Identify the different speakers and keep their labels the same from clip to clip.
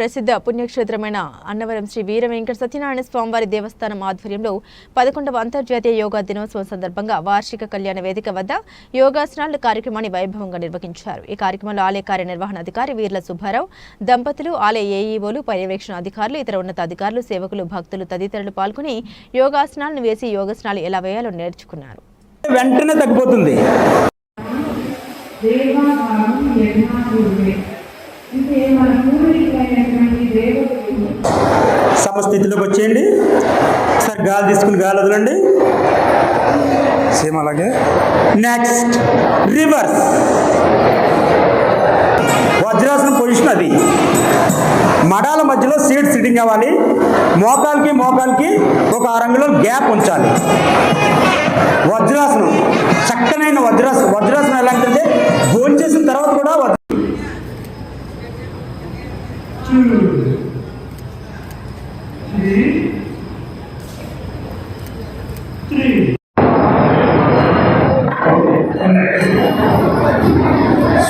Speaker 1: ప్రసిద్ధ పుణ్యక్షేత్రమైన అన్నవరం శ్రీ వీర వెంకట సత్యనారాయణ స్వామివారి దేవస్థానం ఆధ్వర్యంలో 11వ అంతర్జాతీయ యోగా దినోత్సవం సందర్భంగా వార్షిక కళ్యాణ వేదిక వద్ద యోగాసనాల కార్యక్రమాన్ని వైభవంగా నిర్వహించారు. ఈ కార్యక్రమంలో ఆలయ కార్యనిర్వహణాధికారి వీర్ల సుబ్బారావు దంపతులు, ఆలయ ఏఈఓలు, పర్యవేక్షణ అధికారులు, ఇతర ఉన్నతాధికారులు, సేవకులు, భక్తులు తదితరులు పాల్గొని యోగాసనాలను వేసి యోగాసనాలు ఎలా వేయాలో నేర్చుకున్నారు.
Speaker 2: వెంటనే తగ్గిపోతుంది. సమస్థితిలోకి వచ్చేయండి. సార్ గాలి తీసుకుని గాలి వదలండి.
Speaker 3: సేమ్ అలాగే.
Speaker 2: నెక్స్ట్ రివర్స్ వజ్రాసనం పొజిషన్. అది మడాల మధ్యలో సీట్ సిట్టింగ్ అవ్వాలి. మోకాలకి ఒక 6 అంగుళాల గ్యాప్ ఉంచాలి. వజ్రాసనం చక్కనైన వజ్రాసనం ఎలాంటిదంటే భోజనం చేసిన తర్వాత కూడా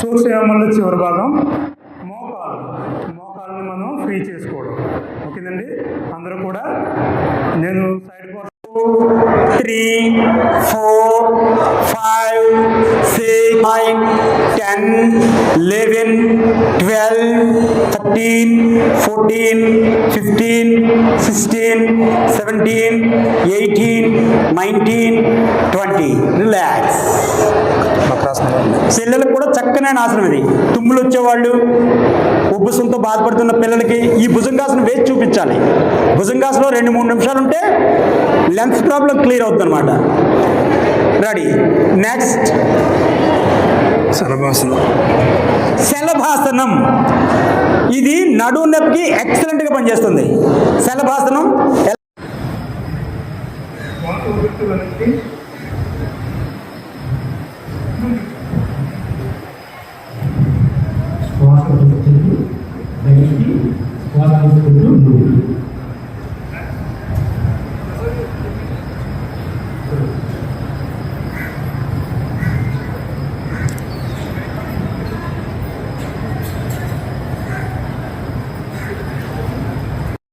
Speaker 3: సూర్యమంలో చివరి భాగం మోకాళ్ళని మనం ఫ్రీ చేసుకోవడం. ఓకేనండి, అందరూ కూడా నేను సైడ్
Speaker 2: 3, 4, 5, 6, 9, 10, 11, 12, 13, 14, 15, 16, 17, 18, 19, 20. రిలాక్స్. పిల్లలకు కూడా చక్కనైన ఆసనం ఇది. తుమ్ములు వచ్చేవాళ్ళు, ఉబ్బసంతో బాధపడుతున్న పిల్లలకి ఈ భుజంగాసనం వేసి చూపించాలి. భుజంగాసనం 2-3 నిమిషాలు ఉంటే లెన్స్ ప్రాబ్లం క్లియర్ అవుతుంది అనమాట. రెడీ. నెక్స్ట్ శలభాసనం. ఇది నడుము నొప్పికి ఎక్సలెంట్గా పనిచేస్తుంది. శలభాసనం